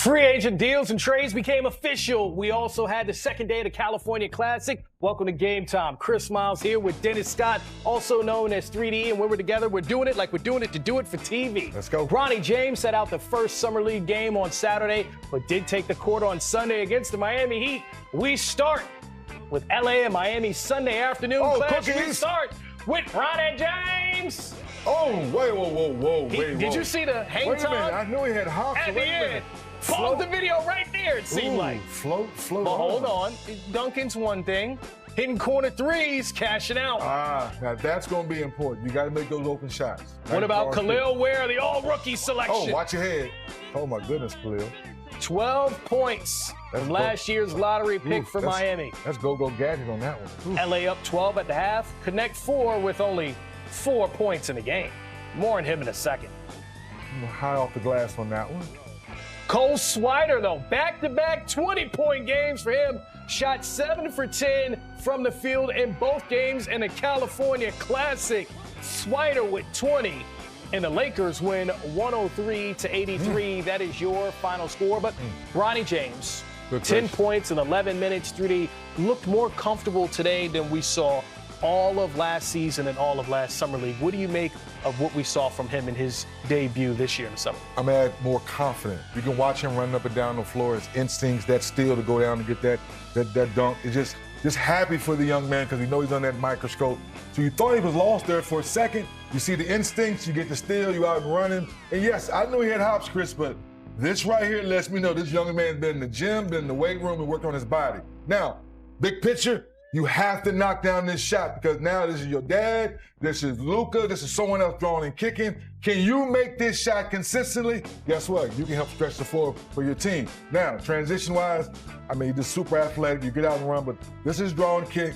Free agent deals and trades became official. We also had the second day of the California Classic. Welcome to Game Time. Chris Miles here with Dennis Scott, also known as 3D. And when we're together, we're doing it like we're doing it to do it for TV. Let's go. Bronny James set out the first Summer League game on Saturday, but did take the court on Sunday against the Miami Heat. We start with LA and Miami Sunday afternoon clash. We start with Bronny James. Oh, wait. Did you see the hang Wait a time? minute, I knew he had hops. At the end. Pause the video right there, it seemed like. Float. But hold on. Duncan's one thing. Hitting corner threes, cashing out. Now that's going to be important. You got to make those open shots. What about Khalil Ware, the all-rookie selection? Oh, watch your head. Oh, my goodness, Khalil. 12 points from last year's lottery pick for Miami. That's go-go gadget on that one. LA up 12 at the half. Connect 4 with only 4 points in the game. More on him in a second. High off the glass on that one. Cole Swider, though, back-to-back 20-point games for him. Shot 7 for 10 from the field in both games in the California Classic. Swider with 20, and the Lakers win 103-83. That is your final score. But Bronny James, 10 points in 11 minutes, 3D, looked more comfortable today than we saw all of last season and all of last Summer League. What do you make of what we saw from him in his debut this year in the summer? I'm more confident. You can watch him running up and down the floor. His instincts, that steal to go down and get that dunk. It's just happy for the young man because we know he's on that microscope. So you thought he was lost there for a second. You see the instincts, you get the steal, you out and running. And yes, I knew he had hops, Chris, but this right here lets me know this young man's been in the gym, been in the weight room, and worked on his body. Now, big picture, you have to knock down this shot because now this is your dad, this is Luka, this is someone else throwing and kicking. Can you make this shot consistently? Guess what? You can help stretch the floor for your team. Now, transition-wise, you're just super athletic. You get out and run, but this is draw and kick.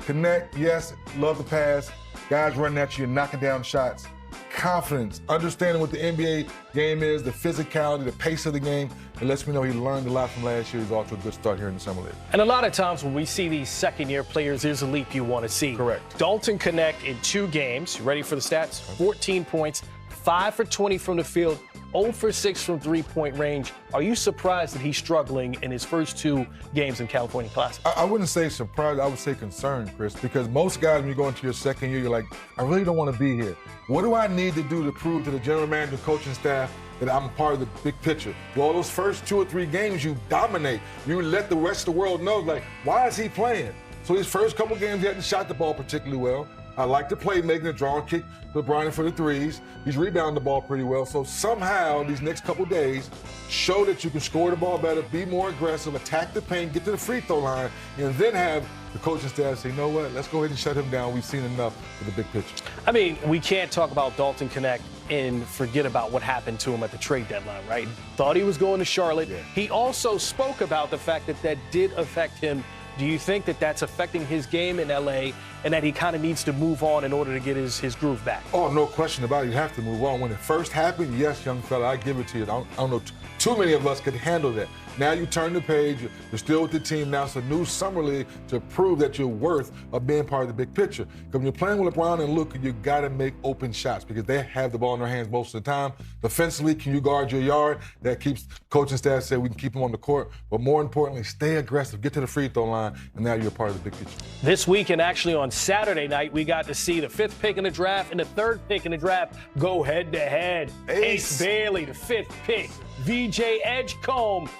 Connect, yes, love the pass. Guys running at you, knocking down shots. Confidence, understanding what the NBA game is, the physicality, the pace of the game. It lets me know he learned a lot from last year. He's off to a good start here in the Summer League. And a lot of times when we see these second-year players, there's a leap you want to see. Correct. Dalton Connect in 2 games. You ready for the stats? 14 points, 5 for 20 from the field, 0 for 6 from three-point range. Are you surprised that he's struggling in his first 2 games in California Classic? I wouldn't say surprised. I would say concerned, Chris, because most guys, when you go into your second year, you're like, I really don't want to be here. What do I need to do to prove to the general manager, coaching staff, that I'm a part of the big picture? Well, those first 2 or 3 games, you dominate. You let the rest of the world know, like, why is he playing? So his first couple games, he hadn't shot the ball particularly well. I like the play, making a draw and kick to Brian for the threes. He's rebounding the ball pretty well. So somehow, these next couple days, show that you can score the ball better, be more aggressive, attack the paint, get to the free throw line, and then have the coaching staff say, you know what, let's go ahead and shut him down. We've seen enough for the big picture. We can't talk about Dalton Connect and forget about what happened to him at the trade deadline, right? Thought he was going to Charlotte. Yeah. He also spoke about the fact that did affect him. Do you think that that's affecting his game in L.A. and that he kind of needs to move on in order to get his groove back? Oh, no question about it. You have to move on. When it first happened, yes, young fella, I give it to you. I don't know too many of us could handle that. Now you turn the page. You're still with the team. Now it's a new summer league to prove that you're worth of being part of the big picture. Because when you're playing with LeBron and Luka, you got to make open shots because they have the ball in their hands most of the time. Defensively, can you guard your yard? That keeps coaching staff say we can keep them on the court. But more importantly, stay aggressive, get to the free throw line, and now you're part of the big picture. This week and actually on Saturday night, we got to see the 5th pick in the draft and the 3rd pick in the draft go head-to-head. Ace Bailey, the 5th pick. VJ Edgecombe,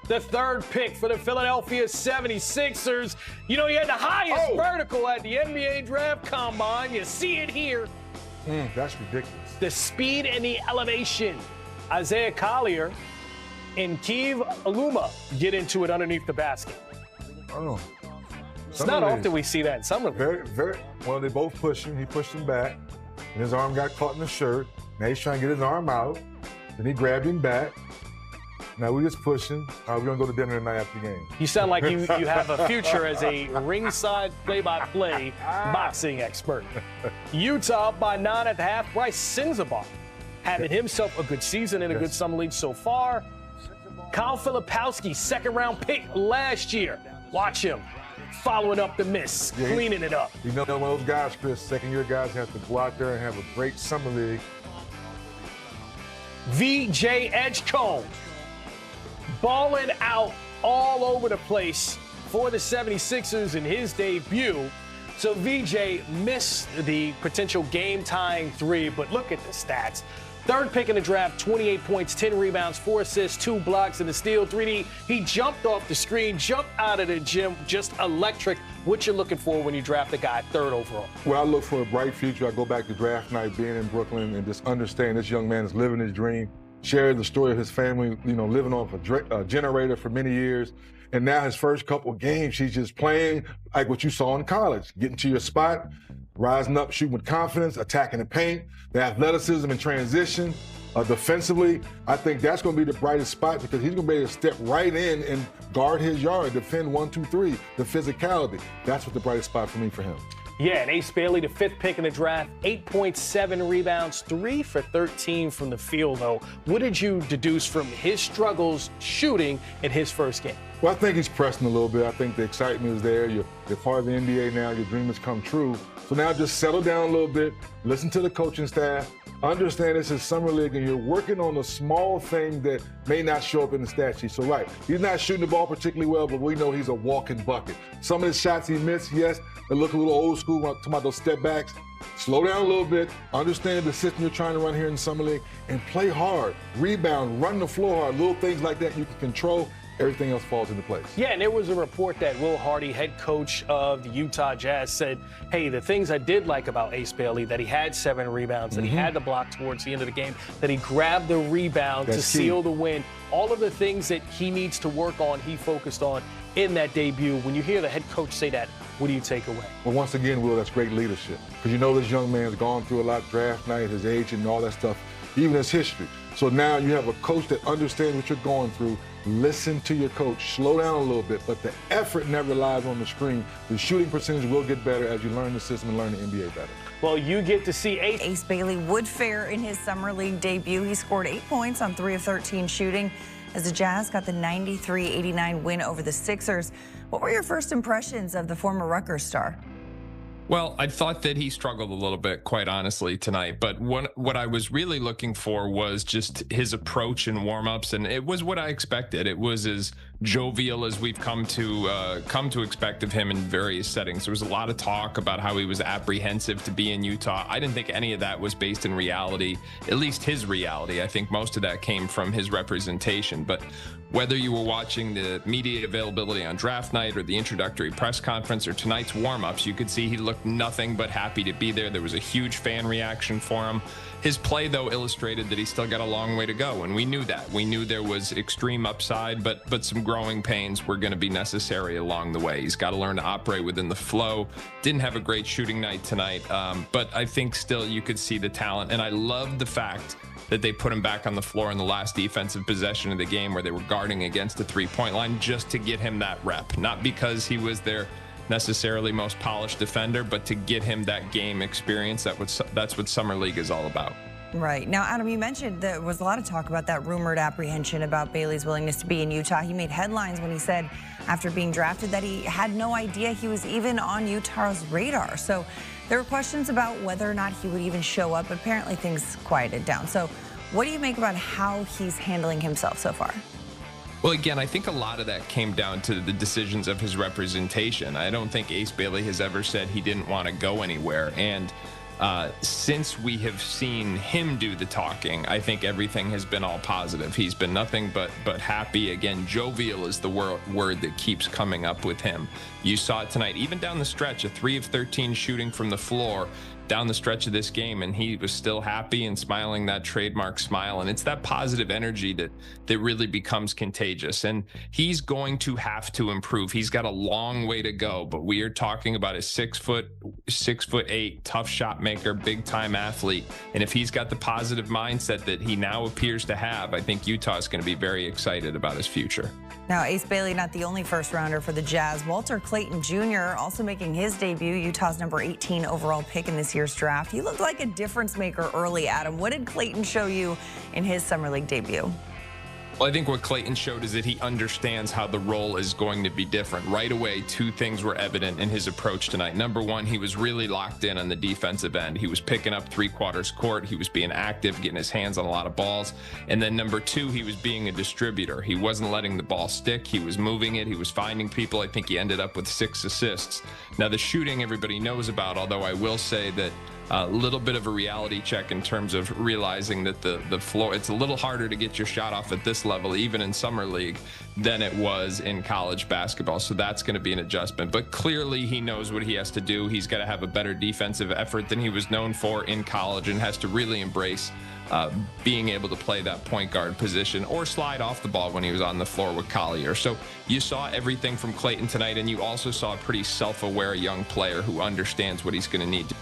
the 3rd pick for the Philadelphia 76ers. You know, he had the highest vertical at the NBA draft combine. You see it here. That's ridiculous. The speed and the elevation. Isaiah Collier and Keeve Aluma get into it underneath the basket. Oh. It's not often we see that in summer. Well, they both pushed him. He pushed him back, and his arm got caught in the shirt. Now he's trying to get his arm out. Then he grabbed him back. Now we're just pushing. We're going to go to dinner tonight after the game. You sound like you have a future as a ringside play-by-play boxing expert. Utah up by 9 at the half. Bryce Sensabaugh having himself a good season in a good summer league so far. Kyle Filipowski, 2nd-round pick last year. Watch him following up the miss, cleaning it up. You know, one of those guys, Chris, second-year guys have to go out there and have a great summer league. VJ Edgecombe balling out all over the place for the 76ers in his debut. So VJ missed the potential game-tying three, but look at the stats. Third pick in the draft, 28 points, 10 rebounds, 4 assists, 2 blocks, and a steal, 3D. He jumped off the screen, jumped out of the gym, just electric. What you're looking for when you draft a guy third overall? Well, I look for a bright future. I go back to draft night, being in Brooklyn, and just understand this young man is living his dream, shared the story of his family, living off a generator for many years. And now his first couple games, he's just playing like what you saw in college, getting to your spot, rising up, shooting with confidence, attacking the paint, the athleticism and transition. Defensively, I think that's going to be the brightest spot because he's going to be able to step right in and guard his yard, defend 1, 2, 3, the physicality. That's what the brightest spot for me for him. Yeah, and Ace Bailey, the 5th pick in the draft, 8.7 rebounds, 3 for 13 from the field, though. What did you deduce from his struggles shooting in his first game? Well, I think he's pressing a little bit. I think the excitement is there. You're part of the NBA now. Your dream has come true. So now just settle down a little bit, listen to the coaching staff, understand this is summer league and you're working on a small thing that may not show up in the stat sheet. So right, he's not shooting the ball particularly well, but we know he's a walking bucket. Some of the shots he missed, yes, they look a little old school when I'm talking about those step backs. Slow down a little bit, understand the system you're trying to run here in summer league, and play hard, rebound, run the floor hard, little things like that you can control. Everything else falls into place. Yeah, and there was a report that Will Hardy, head coach of the Utah Jazz, said, hey, the things I did like about Ace Bailey, that he had 7 rebounds, that he had the block towards the end of the game, that he grabbed the rebound to seal the win. All of the things that he needs to work on, he focused on in that debut. When you hear the head coach say that, what do you take away? Well, once again, Will, that's great leadership. Because this young man's gone through a lot, draft night, his age and all that stuff, even his history. So now you have a coach that understands what you're going through. Listen to your coach, slow down a little bit, but the effort never lies on the screen. The shooting percentage will get better as you learn the system and learn the NBA better. Well, you get to see Ace Bailey would fare in his summer league debut. He scored 8 points on 3 of 13 shooting as the Jazz got the 93-89 win over the Sixers. What were your first impressions of the former Rutgers star? Well, I thought that he struggled a little bit, quite honestly, tonight. But what I was really looking for was just his approach in warm-ups, and it was what I expected. It was as jovial as we've come to expect of him in various settings. There was a lot of talk about how he was apprehensive to be in Utah. I didn't think any of that was based in reality, at least his reality. I think most of that came from his representation. But whether you were watching the media availability on draft night or the introductory press conference or tonight's warm-ups, you could see he looked nothing but happy to be there. There was a huge fan reaction for him. His play, though, illustrated that he still got a long way to go, and we knew that. We knew there was extreme upside, but some growing pains were going to be necessary along the way. He's got to learn to operate within the flow. Didn't have a great shooting night tonight, but I think still you could see the talent, and I love the fact that they put him back on the floor in the last defensive possession of the game where they were guarding against the three-point line just to get him that rep, not because he was their necessarily most polished defender, but to get him that game experience. That's what Summer League is all about. Right. Now, Adam, you mentioned there was a lot of talk about that rumored apprehension about Bailey's willingness to be in Utah. He made headlines when he said after being drafted that he had no idea he was even on Utah's radar. So there were questions about whether or not he would even show up. Apparently things quieted down. So what do you make about how he's handling himself so far? Well, again, I think a lot of that came down to the decisions of his representation. I don't think Ace Bailey has ever said he didn't want to go anywhere. And since we have seen him do the talking, I think everything has been all positive. He's been nothing but happy. Again, jovial is the word that keeps coming up with him. You saw it tonight, even down the stretch, a 3 of 13 shooting from the floor down the stretch of this game, and he was still happy and smiling that trademark smile. And it's that positive energy that really becomes contagious. And he's going to have to improve. He's got a long way to go, but we are talking about a 6'8", tough shot maker, big time athlete. And if he's got the positive mindset that he now appears to have, I think Utah is going to be very excited about his future. Now, Ace Bailey, not the only first rounder for the Jazz. Walter Clayton Jr. also making his debut, Utah's number 18 overall pick in this year's draft. He looked like a difference maker early, Adam. What did Clayton show you in his Summer League debut? Well, I think what Clayton showed is that he understands how the role is going to be different. Right away, two things were evident in his approach tonight. Number one, he was really locked in on the defensive end. He was picking up 3/4 court. He was being active, getting his hands on a lot of balls. And then number two, he was being a distributor. He wasn't letting the ball stick. He was moving it. He was finding people. I think he ended up with 6 assists. Now, the shooting everybody knows about, although I will say that a little bit of a reality check in terms of realizing that the floor, it's a little harder to get your shot off at this level, even in summer league, than it was in college basketball. So that's going to be an adjustment. But clearly he knows what he has to do. He's got to have a better defensive effort than he was known for in college, and has to really embrace being able to play that point guard position or slide off the ball when he was on the floor with Collier. So you saw everything from Clayton tonight, and you also saw a pretty self-aware young player who understands what he's going to need to